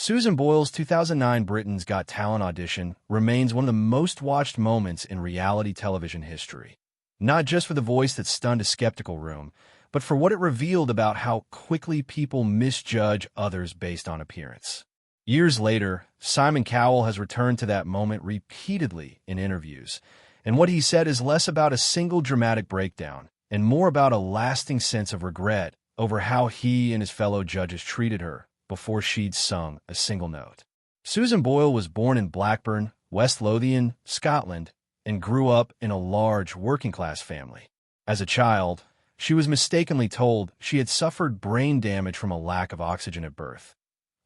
Susan Boyle's 2009 Britain's Got Talent audition remains one of the most watched moments in reality television history. Not just for the voice that stunned a skeptical room, but for what it revealed about how quickly people misjudge others based on appearance. Years later, Simon Cowell has returned to that moment repeatedly in interviews, and what he said is less about a single dramatic breakdown and more about a lasting sense of regret over how he and his fellow judges treated her before she'd sung a single note. Susan Boyle was born in Blackburn, West Lothian, Scotland, and grew up in a large working-class family. As a child, she was mistakenly told she had suffered brain damage from a lack of oxygen at birth,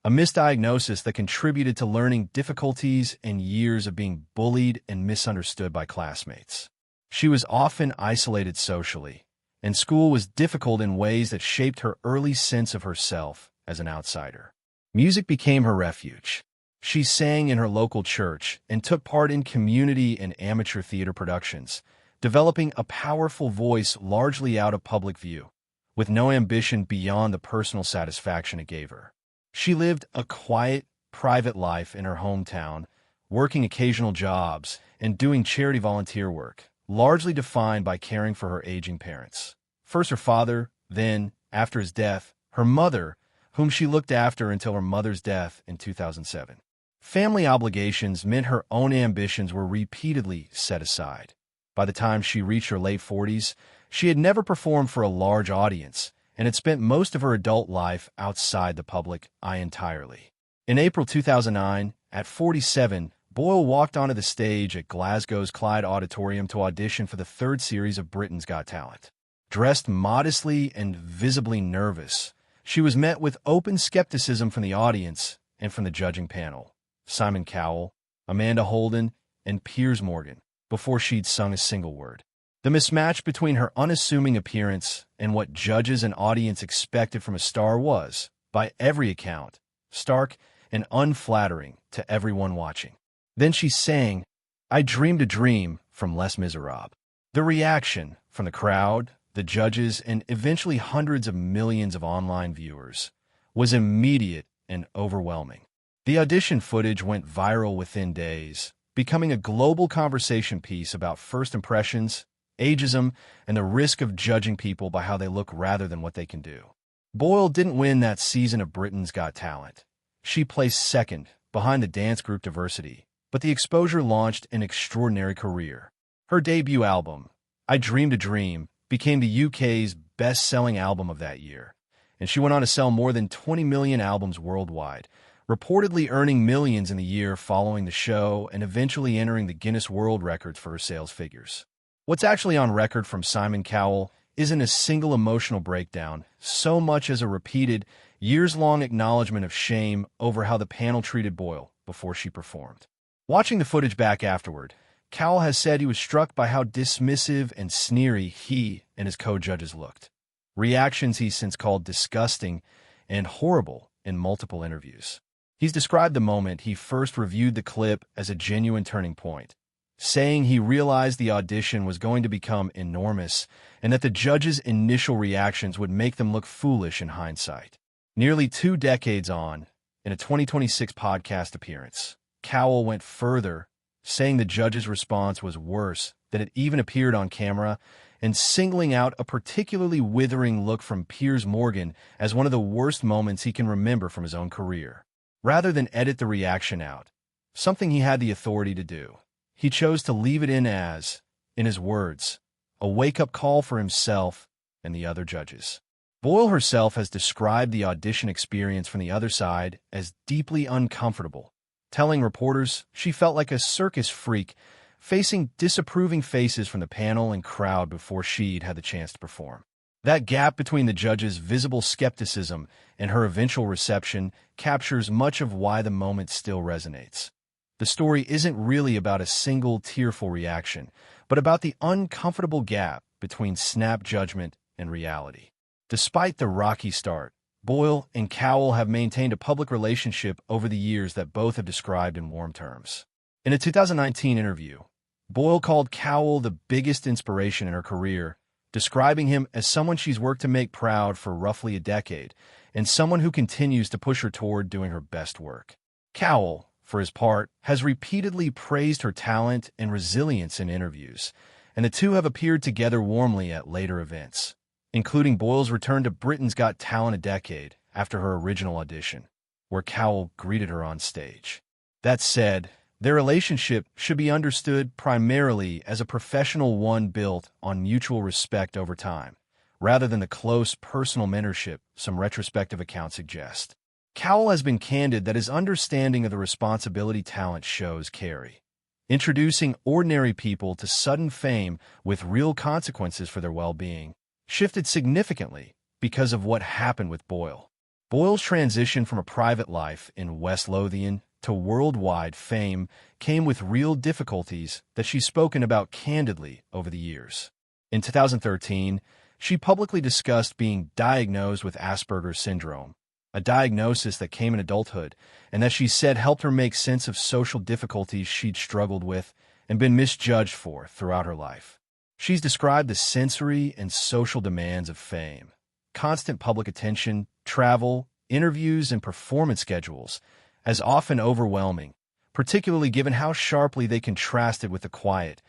a misdiagnosis that contributed to learning difficulties and years of being bullied and misunderstood by classmates. She was often isolated socially, and school was difficult in ways that shaped her early sense of herself as an outsider. Music became her refuge. She sang in her local church and took part in community and amateur theater productions, developing a powerful voice largely out of public view, with no ambition beyond the personal satisfaction it gave her. She lived a quiet, private life in her hometown, working occasional jobs and doing charity volunteer work, largely defined by caring for her aging parents. First her father, then, after his death, her mother, whom she looked after until her mother's death in 2007. Family obligations meant her own ambitions were repeatedly set aside. By the time she reached her late 40s, she had never performed for a large audience and had spent most of her adult life outside the public eye entirely. In April 2009, at 47, Boyle walked onto the stage at Glasgow's Clyde Auditorium to audition for the third series of Britain's Got Talent. Dressed modestly and visibly nervous, she was met with open skepticism from the audience and from the judging panel, Simon Cowell, Amanda Holden, and Piers Morgan, before she'd sung a single word. The mismatch between her unassuming appearance and what judges and audience expected from a star was, by every account, stark and unflattering to everyone watching. Then she sang, "I Dreamed a Dream" from Les Miserables. The reaction from the crowd, the judges, and eventually hundreds of millions of online viewers was immediate and overwhelming. The audition footage went viral within days, becoming a global conversation piece about first impressions, ageism, and the risk of judging people by how they look rather than what they can do. Boyle didn't win that season of Britain's Got Talent. She placed second, behind the dance group Diversity, but the exposure launched an extraordinary career. Her debut album, I Dreamed a Dream, became the UK's best-selling album of that year, and she went on to sell more than 20 million albums worldwide, reportedly earning millions in the year following the show and eventually entering the Guinness World Records for her sales figures. What's actually on record from Simon Cowell isn't a single emotional breakdown, so much as a repeated, years-long acknowledgement of shame over how the panel treated Boyle before she performed. Watching the footage back afterward, Cowell has said he was struck by how dismissive and sneery he and his co-judges looked. Reactions he's since called disgusting and horrible in multiple interviews. He's described the moment he first reviewed the clip as a genuine turning point, saying he realized the audition was going to become enormous and that the judges' initial reactions would make them look foolish in hindsight. Nearly 2 decades on, in a 2026 podcast appearance, Cowell went further, saying the judges' response was worse than it even appeared on camera, and singling out a particularly withering look from Piers Morgan as one of the worst moments he can remember from his own career. Rather than edit the reaction out, something he had the authority to do, he chose to leave it in as, in his words, a wake-up call for himself and the other judges. Boyle herself has described the audition experience from the other side as deeply uncomfortable, telling reporters she felt like a circus freak facing disapproving faces from the panel and crowd before she'd had the chance to perform. That gap between the judges' visible skepticism and her eventual reception captures much of why the moment still resonates. The story isn't really about a single tearful reaction, but about the uncomfortable gap between snap judgment and reality. Despite the rocky start, Boyle and Cowell have maintained a public relationship over the years that both have described in warm terms. In a 2019 interview, Boyle called Cowell the biggest inspiration in her career, describing him as someone she's worked to make proud for roughly a decade, and someone who continues to push her toward doing her best work. Cowell, for his part, has repeatedly praised her talent and resilience in interviews, and the two have appeared together warmly at later events, including Boyle's return to Britain's Got Talent a decade after her original audition, where Cowell greeted her on stage. That said, their relationship should be understood primarily as a professional one built on mutual respect over time, rather than the close personal mentorship some retrospective accounts suggest. Cowell has been candid that his understanding of the responsibility talent shows carry, introducing ordinary people to sudden fame with real consequences for their well-being, shifted significantly because of what happened with Boyle. Boyle's transition from a private life in West Lothian to worldwide fame came with real difficulties that she's spoken about candidly over the years. In 2013, she publicly discussed being diagnosed with Asperger's syndrome, a diagnosis that came in adulthood, and that she said helped her make sense of social difficulties she'd struggled with and been misjudged for throughout her life. She's described the sensory and social demands of fame, constant public attention, travel, interviews, and performance schedules as often overwhelming, particularly given how sharply they contrasted with the quiet,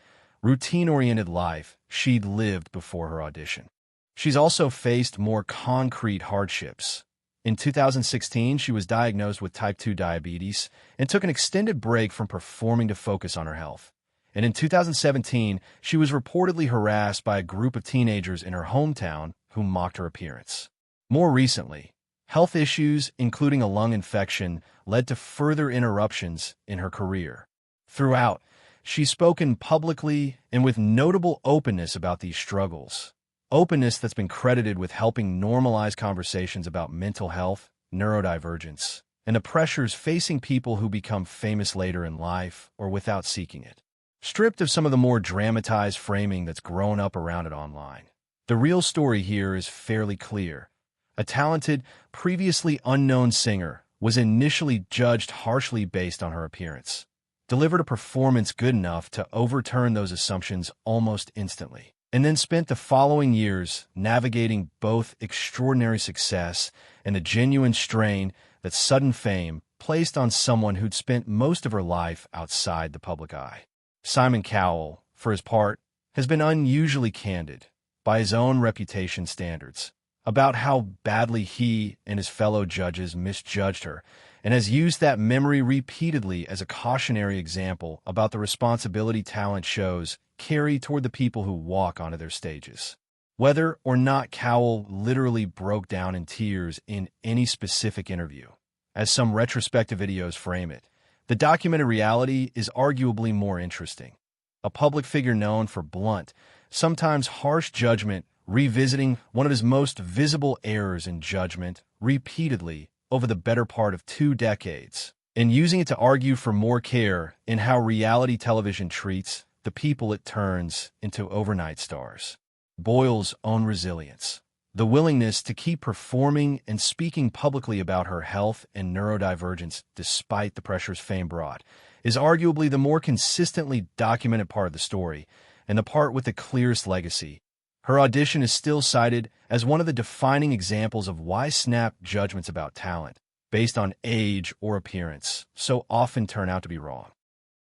routine-oriented life she'd lived before her audition. She's also faced more concrete hardships. In 2016, she was diagnosed with type 2 diabetes and took an extended break from performing to focus on her health. And in 2017, she was reportedly harassed by a group of teenagers in her hometown who mocked her appearance. More recently, health issues, including a lung infection, led to further interruptions in her career. Throughout, she's spoken publicly and with notable openness about these struggles. Openness that's been credited with helping normalize conversations about mental health, neurodivergence, and the pressures facing people who become famous later in life or without seeking it. Stripped of some of the more dramatized framing that's grown up around it online, the real story here is fairly clear. A talented, previously unknown singer was initially judged harshly based on her appearance, delivered a performance good enough to overturn those assumptions almost instantly, and then spent the following years navigating both extraordinary success and the genuine strain that sudden fame placed on someone who'd spent most of her life outside the public eye. Simon Cowell, for his part, has been unusually candid, by his own reputation standards, about how badly he and his fellow judges misjudged her, and has used that memory repeatedly as a cautionary example about the responsibility talent shows carry toward the people who walk onto their stages. Whether or not Cowell literally broke down in tears in any specific interview, as some retrospective videos frame it, the documented reality is arguably more interesting. A public figure known for blunt, sometimes harsh judgment, revisiting one of his most visible errors in judgment repeatedly over the better part of 2 decades, and using it to argue for more care in how reality television treats the people it turns into overnight stars. Boyle's own resilience, the willingness to keep performing and speaking publicly about her health and neurodivergence despite the pressures fame brought, is arguably the more consistently documented part of the story, and the part with the clearest legacy. Her audition is still cited as one of the defining examples of why snap judgments about talent, based on age or appearance, so often turn out to be wrong.